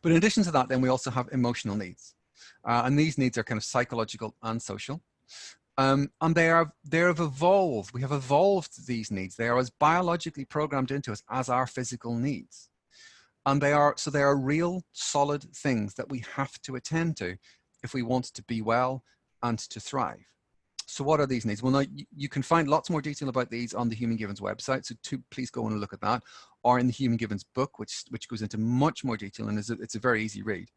But in addition to that, then we also have emotional needs. And these needs are kind of psychological and social. And they have evolved. We have evolved these needs. They are as biologically programmed into us as our physical needs. And they are real, solid things that we have to attend to if we want to be well and to thrive. So what are these needs? Well, now you can find lots more detail about these on the Human Givens website. So please go and look at that, or in the Human Givens book, which goes into much more detail, and it's a very easy read.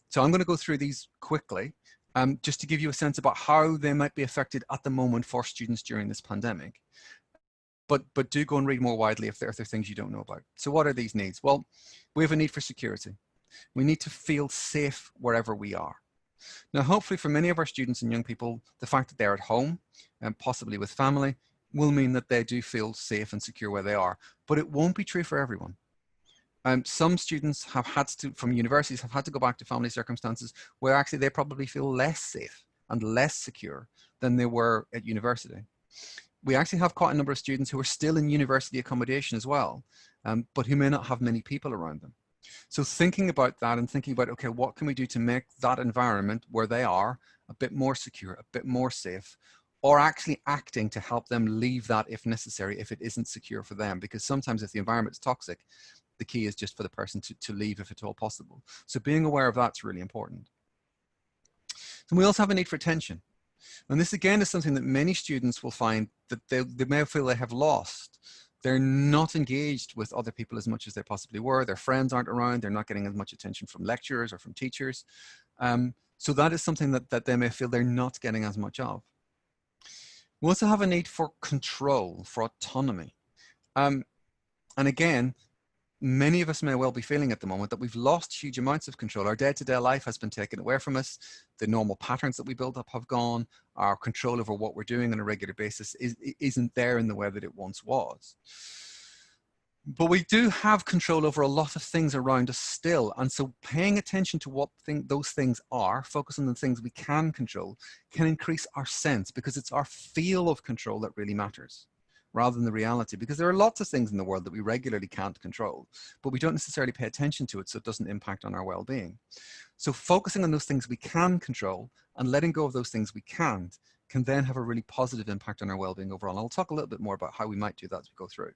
So I'm going to go through these quickly, just to give you a sense about how they might be affected at the moment for students during this pandemic. But do go and read more widely if there are things you don't know about. So what are these needs? Well, we have a need for security. We need to feel safe wherever we are. Now, hopefully for many of our students and young people, the fact that they're at home and possibly with family will mean that they do feel safe and secure where they are, but it won't be true for everyone. Some students have had to, from universities, have had to go back to family circumstances where actually they probably feel less safe and less secure than they were at university. We actually have quite a number of students who are still in university accommodation as well, but who may not have many people around them. So thinking about that and thinking about, okay, what can we do to make that environment where they are a bit more secure, a bit more safe, or actually acting to help them leave that if necessary, if it isn't secure for them. Because sometimes if the environment is toxic, the key is just for the person to leave if at all possible. So being aware of that's really important. And we also have a need for attention. And this again is something that many students will find that they may feel they have lost. They're not engaged with other people as much as they possibly were. Their friends aren't around. They're not getting as much attention from lecturers or from teachers. So that is something that they may feel they're not getting as much of. We also have a need for control, for autonomy. And again, many of us may well be feeling at the moment that we've lost huge amounts of control. Our day-to-day life has been taken away from us. The normal patterns that we built up have gone. Our control over what we're doing on a regular basis isn't there in the way that it once was. But we do have control over a lot of things around us still. And so paying attention to what those things are, focus on the things we can control, can increase our sense, because it's our feel of control that really matters, rather than the reality, because there are lots of things in the world that we regularly can't control, but we don't necessarily pay attention to it, so it doesn't impact on our well-being. So focusing on those things we can control and letting go of those things we can't can then have a really positive impact on our well-being overall. And I'll talk a little bit more about how we might do that as we go through.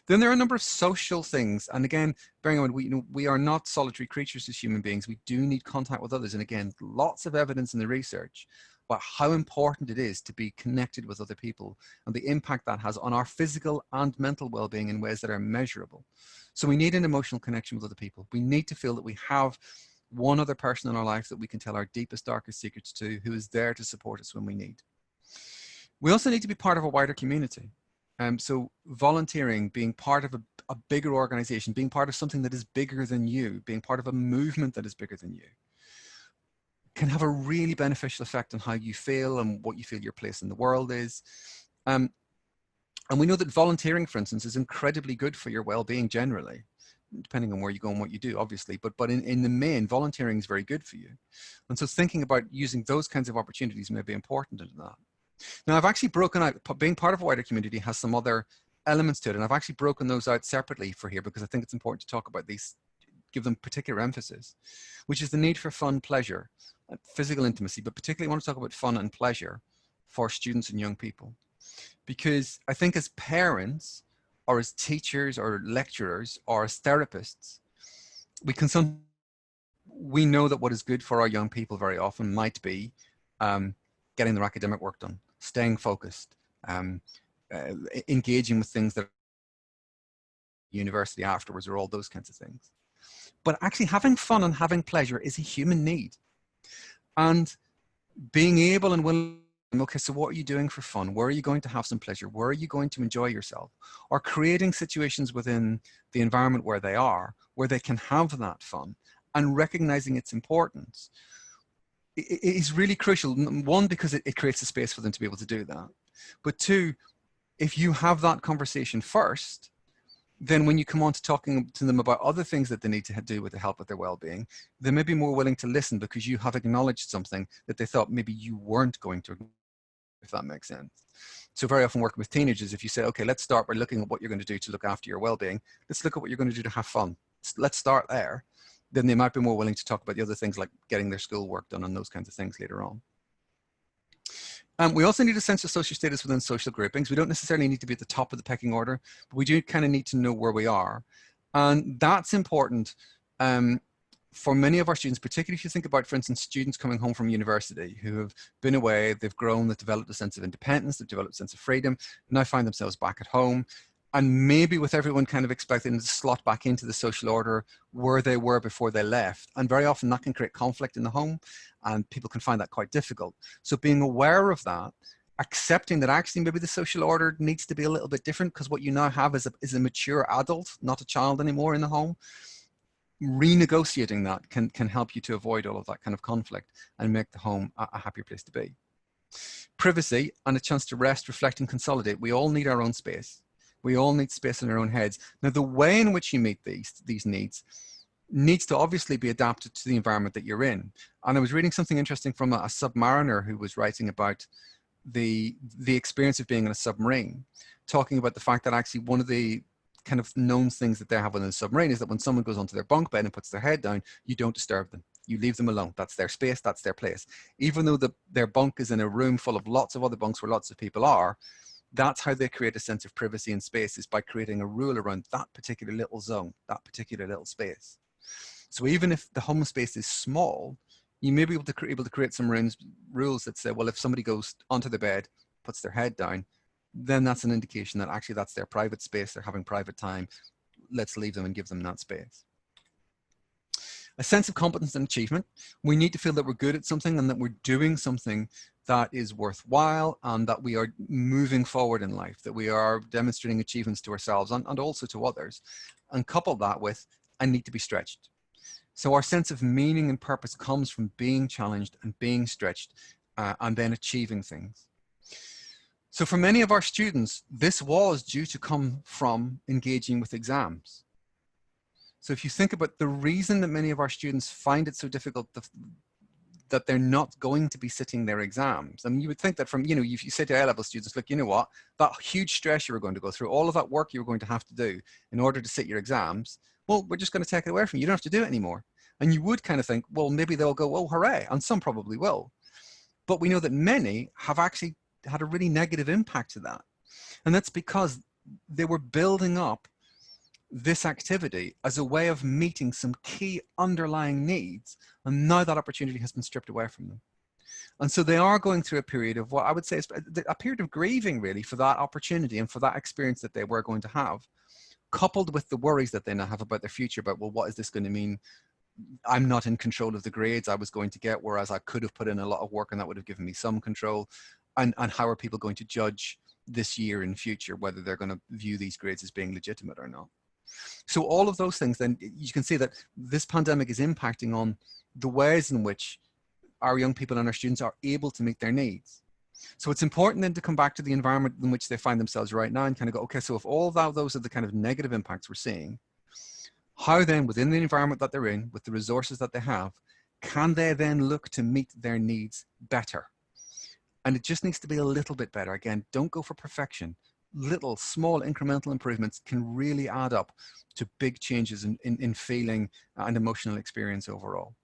Then there are a number of social things, and again, bearing in mind, we are not solitary creatures as human beings. We do need contact with others, and again, lots of evidence in the research about how important it is to be connected with other people and the impact that has on our physical and mental well-being in ways that are measurable. So we need an emotional connection with other people. We need to feel that we have one other person in our life that we can tell our deepest, darkest secrets to, who is there to support us when we need. We also need to be part of a wider community. So volunteering, being part of a bigger organization, being part of something that is bigger than you, being part of a movement that is bigger than you, can have a really beneficial effect on how you feel and what you feel your place in the world is. And we know that volunteering, for instance, is incredibly good for your well-being generally, depending on where you go and what you do, obviously, but in the main, volunteering is very good for you. And so thinking about using those kinds of opportunities may be important in that. Now, I've actually broken out, being part of a wider community has some other elements to it, and I've actually broken those out separately for here because I think it's important to talk about these, give them particular emphasis, which is the need for fun, pleasure, physical intimacy, but particularly I want to talk about fun and pleasure for students and young people. Because I think as parents, or as teachers, or lecturers, or as therapists, we know that what is good for our young people very often might be getting their academic work done, staying focused, engaging with things that university afterwards, or all those kinds of things. But actually having fun and having pleasure is a human need. And being able and willing, okay, so what are you doing for fun? Where are you going to have some pleasure? Where are you going to enjoy yourself? Or creating situations within the environment where they are, where they can have that fun, and recognizing its importance is really crucial. One, because it creates a space for them to be able to do that. But two, if you have that conversation first, then when you come on to talking to them about other things that they need to do with the help with their well-being, they may be more willing to listen because you have acknowledged something that they thought maybe you weren't going to, if that makes sense. So very often working with teenagers, if you say, okay, let's start by looking at what you're going to do to look after your well-being, let's look at what you're going to do to have fun. Let's start there. then they might be more willing to talk about the other things like getting their schoolwork done and those kinds of things later on. We also need a sense of social status within social groupings. We don't necessarily need to be at the top of the pecking order, but we do kind of need to know where we are. And that's important for many of our students, particularly if you think about, for instance, students coming home from university who have been away, they've grown, they've developed a sense of independence, they've developed a sense of freedom, and now find themselves back at home. And maybe with everyone kind of expecting to slot back into the social order where they were before they left. And very often that can create conflict in the home, and people can find that quite difficult. So being aware of that, accepting that actually maybe the social order needs to be a little bit different because what you now have is a mature adult, not a child anymore in the home. Renegotiating that can help you to avoid all of that kind of conflict and make the home a happier place to be. Privacy and a chance to rest, reflect, and consolidate. We all need our own space. We all need space in our own heads. Now, the way in which you meet these needs to obviously be adapted to the environment that you're in. And I was reading something interesting from a submariner who was writing about the experience of being in a submarine, talking about the fact that actually one of the kind of known things that they have within a submarine is that when someone goes onto their bunk bed and puts their head down, you don't disturb them. You leave them alone. That's their space. That's their place. Even though their bunk is in a room full of lots of other bunks where lots of people are, that's how they create a sense of privacy and space, is by creating a rule around that particular little zone, that particular little space. So even if the home space is small, you may be able to create some rules that say, well, if somebody goes onto the bed, puts their head down, then that's an indication that actually that's their private space, they're having private time, let's leave them and give them that space. A sense of competence and achievement. We need to feel that we're good at something and that we're doing something that is worthwhile and that we are moving forward in life, that we are demonstrating achievements to ourselves and also to others. And couple that with, I need to be stretched. So our sense of meaning and purpose comes from being challenged and being stretched and then achieving things. So for many of our students, this was due to come from engaging with exams. So if you think about the reason that many of our students find it so difficult that they're not going to be sitting their exams. I mean, you would think that from, if you say to A-level students, look, you know what, that huge stress you were going to go through, all of that work you were going to have to do in order to sit your exams, well, we're just going to take it away from you. You don't have to do it anymore. And you would kind of think, well, maybe they'll go, oh, hooray. And some probably will. But we know that many have actually had a really negative impact to that. And that's because they were building up this activity as a way of meeting some key underlying needs. And now that opportunity has been stripped away from them. And so they are going through a period of what I would say is a period of grieving, really, for that opportunity and for that experience that they were going to have, coupled with the worries that they now have about their future, about, well, what is this going to mean? I'm not in control of the grades I was going to get, whereas I could have put in a lot of work and that would have given me some control. And how are people going to judge this year in future, whether they're going to view these grades as being legitimate or not? So all of those things, then you can see that this pandemic is impacting on the ways in which our young people and our students are able to meet their needs. So it's important then to come back to the environment in which they find themselves right now and kind of go, okay, so if all of those are the kind of negative impacts we're seeing, how then within the environment that they're in, with the resources that they have, can they then look to meet their needs better? And it just needs to be a little bit better. Again, don't go for perfection. Little, small, incremental improvements can really add up to big changes in feeling and emotional experience overall.